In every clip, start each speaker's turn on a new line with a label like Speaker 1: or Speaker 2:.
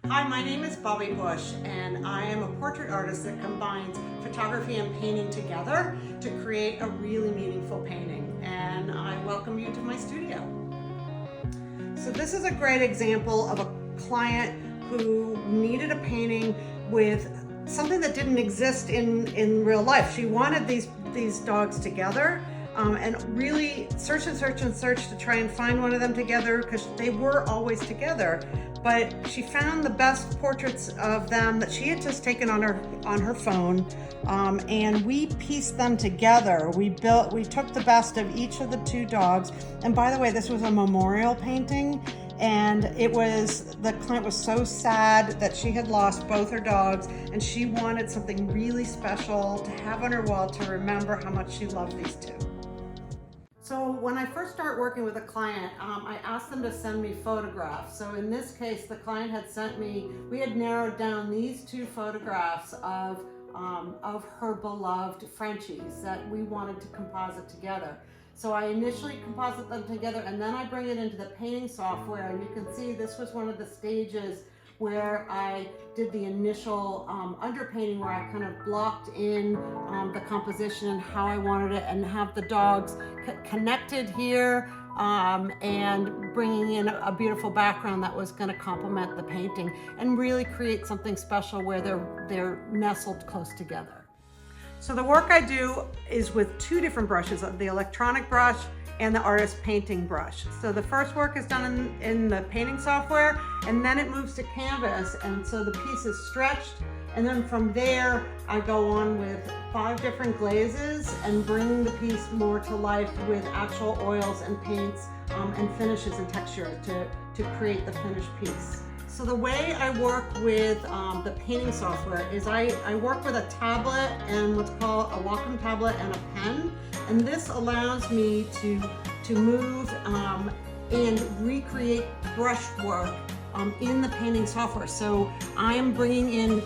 Speaker 1: Hi, my name is Bobbie and I am a portrait artist that combines photography and painting together to create a really meaningful painting. And I welcome you to my studio. So this is a great example of a client who needed a painting with something that didn't exist in real life. She wanted these dogs together. And really search to try and find one of them together because they were always together. But she found the best portraits of them that she had just taken on her phone, and we pieced them together. We took the best of each of the two dogs. And by the way, this was a memorial painting, and the client was so sad that she had lost both her dogs, and she wanted something really special to have on her wall to remember how much she loved these two. So when I first start working with a client, I asked them to send me photographs. So in this case, the client had sent me, we had narrowed down these two photographs of her beloved Frenchies that we wanted to composite together. So I initially composite them together, and then I bring it into the painting software. And you can see this was one of the stages where I did the initial underpainting, where I kind of blocked in the composition and how I wanted it, and have the dogs connected here and bringing in a beautiful background that was going to complement the painting and really create something special where they're nestled close together. So the work I do is with two different brushes, the electronic brush and the artist painting brush. So the first work is done in the painting software, and then it moves to canvas, and so the piece is stretched, and then from there I go on with 5 different glazes and bring the piece more to life with actual oils and paints and finishes and texture to create the finished piece. So the way I work with the painting software is I work with a tablet and what's called a Wacom tablet and a pen. And this allows me to move and recreate brushwork in the painting software. So I am bringing in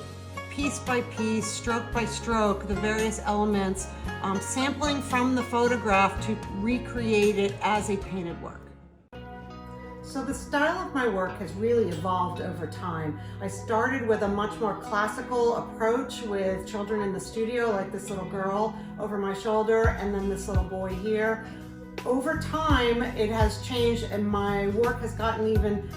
Speaker 1: piece by piece, stroke by stroke, the various elements, sampling from the photograph to recreate it as a painted work. So the style of my work has really evolved over time. I started with a much more classical approach with children in the studio, like this little girl over my shoulder and then this little boy here. Over time, it has changed, and my work has gotten even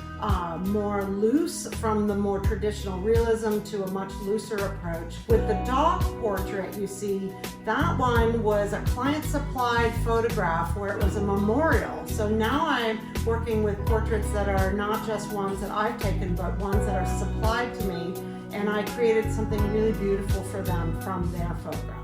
Speaker 1: more loose, from the more traditional realism to a much looser approach. With the dog portrait, you see, that one was a client supplied photograph where it was a memorial. So now I'm working with portraits that are not just ones that I've taken, but ones that are supplied to me, and I created something really beautiful for them from their photograph.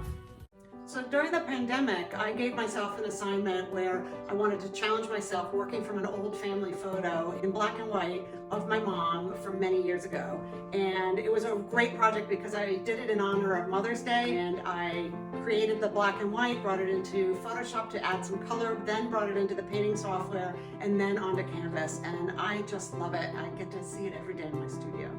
Speaker 1: So during the pandemic, I gave myself an assignment where I wanted to challenge myself working from an old family photo in black and white of my mom from many years ago. And it was a great project because I did it in honor of Mother's Day, and I created the black and white, brought it into Photoshop to add some color, then brought it into the painting software, and then onto canvas. And I just love it. I get to see it every day in my studio.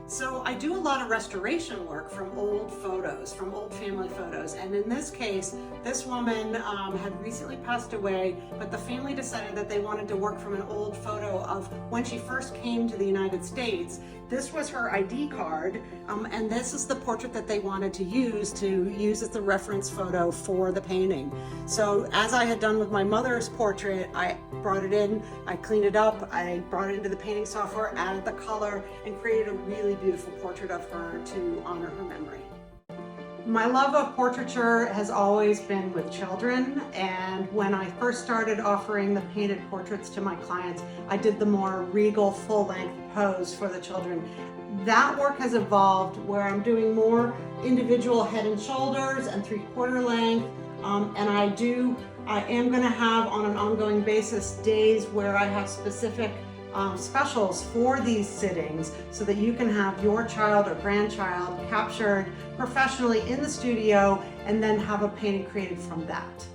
Speaker 1: So I do a lot of restoration work from old photos, from old family photos. And in this case, this woman had recently passed away, but the family decided that they wanted to work from an old photo of when she first came to the United States. This was her ID card, and this is the portrait that they wanted to use as the reference photo for the painting. So as I had done with my mother's portrait, I brought it in, I cleaned it up, I brought it into the painting software, added the color, and created a really beautiful portrait of her to honor her memory. My love of portraiture has always been with children, and when I first started offering the painted portraits to my clients, I did the more regal full-length pose for the children. That work has evolved where I'm doing more individual head and shoulders and 3/4 length, and I am going to have on an ongoing basis days where I have specific specials for these sittings so that you can have your child or grandchild captured professionally in the studio and then have a painting created from that.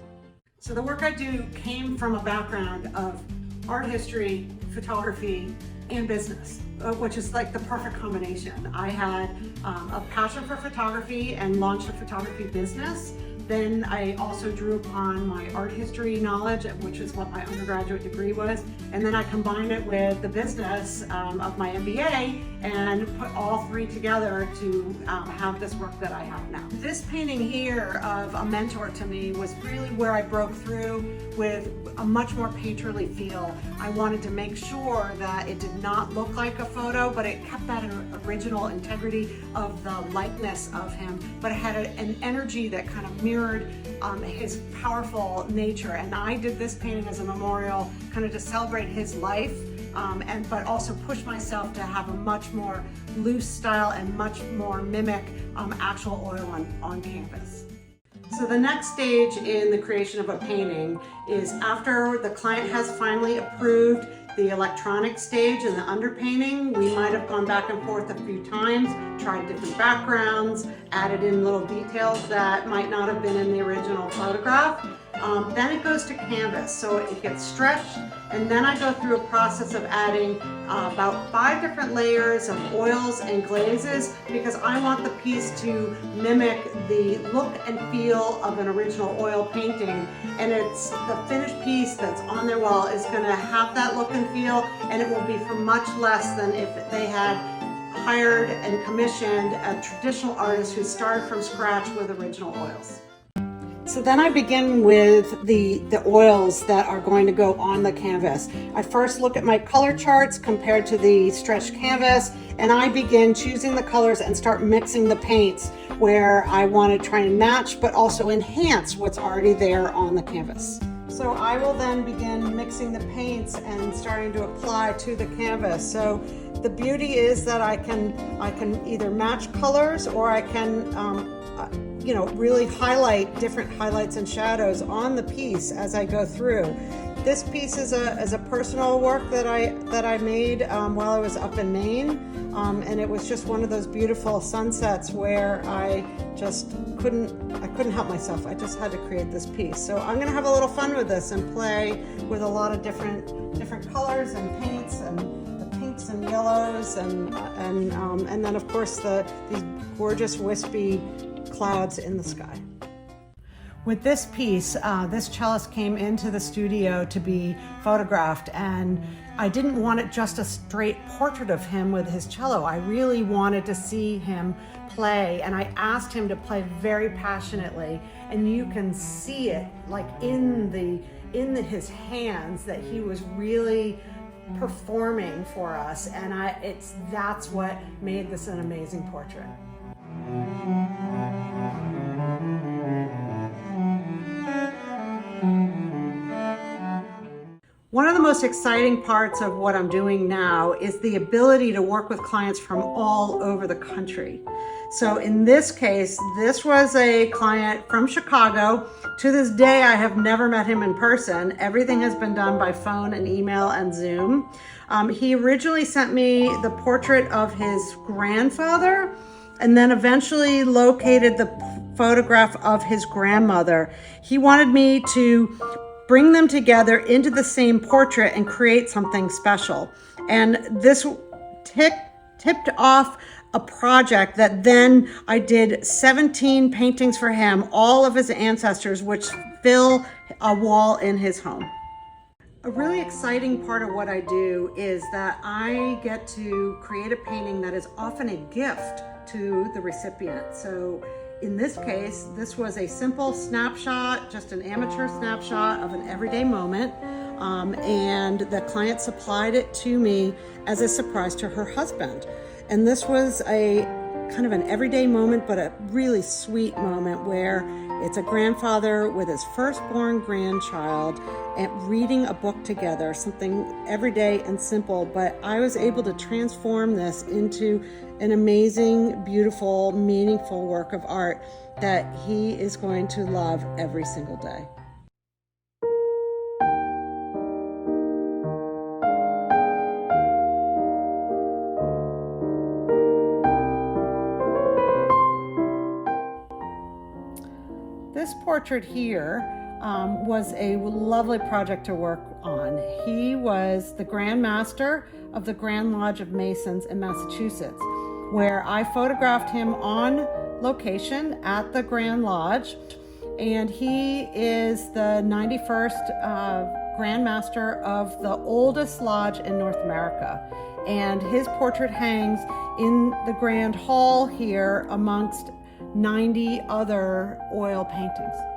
Speaker 1: So the work I do came from a background of art history, photography, and business, which is like the perfect combination. I had a passion for photography and launched a photography business, Then I also drew upon my art history knowledge, which is what my undergraduate degree was. And then I combined it with the business of my MBA and put all three together to have this work that I have now. This painting here of a mentor to me was really where I broke through with a much more painterly feel. I wanted to make sure that it did not look like a photo, but it kept that original integrity of the likeness of him, but it had an energy that kind of mirrored his powerful nature. And I did this painting as a memorial, kind of to celebrate his life, but also push myself to have a much more loose style and much more mimic actual oil on canvas. So the next stage in the creation of a painting is after the client has finally approved the electronic stage and the underpainting. We might have gone back and forth a few times, tried different backgrounds, added in little details that might not have been in the original photograph. Then it goes to canvas, so it gets stretched, and then I go through a process of adding about 5 different layers of oils and glazes, because I want the piece to mimic the look and feel of an original oil painting. And it's the finished piece that's on their wall is going to have that look and feel, and it will be for much less than if they had hired and commissioned a traditional artist who started from scratch with original oils. So then I begin with the oils that are going to go on the canvas. I first look at my color charts compared to the stretched canvas, and I begin choosing the colors and start mixing the paints where I want to try and match but also enhance what's already there on the canvas. So I will then begin mixing the paints and starting to apply to the canvas. So the beauty is that I can either match colors, or I can really highlight different highlights and shadows on the piece as I go through. This piece is a personal work that I made while I was up in Maine, and it was just one of those beautiful sunsets where I just couldn't help myself. I just had to create this piece. So I'm going to have a little fun with this and play with a lot of different colors and paints and the pinks and yellows and then of course these gorgeous wispy clouds in the sky. With this piece, this cellist came into the studio to be photographed, and I didn't want it just a straight portrait of him with his cello. I really wanted to see him play, and I asked him to play very passionately, and you can see it like in his hands that he was really performing for us, and that's what made this an amazing portrait. One of the most exciting parts of what I'm doing now is the ability to work with clients from all over the country. So in this case, this was a client from Chicago. To this day, I have never met him in person. Everything has been done by phone and email and Zoom. He originally sent me the portrait of his grandfather, and then eventually located the photograph of his grandmother. He wanted me to bring them together into the same portrait and create something special. And this tipped off a project that then I did 17 paintings for him, all of his ancestors, which fill a wall in his home. A really exciting part of what I do is that I get to create a painting that is often a gift to the recipient. So in this case, this was a simple snapshot, just an amateur snapshot of an everyday moment, and the client supplied it to me as a surprise to her husband. And this was a kind of an everyday moment, but a really sweet moment where it's a grandfather with his firstborn grandchild and reading a book together, something everyday and simple, but I was able to transform this into an amazing, beautiful, meaningful work of art that he is going to love every single day. This portrait here was a lovely project to work on. He was the Grand Master of the Grand Lodge of Masons in Massachusetts, where I photographed him on location at the Grand Lodge. and he is the 91st Grand Master of the oldest lodge in North America. And his portrait hangs in the Grand Hall here amongst 90 other oil paintings.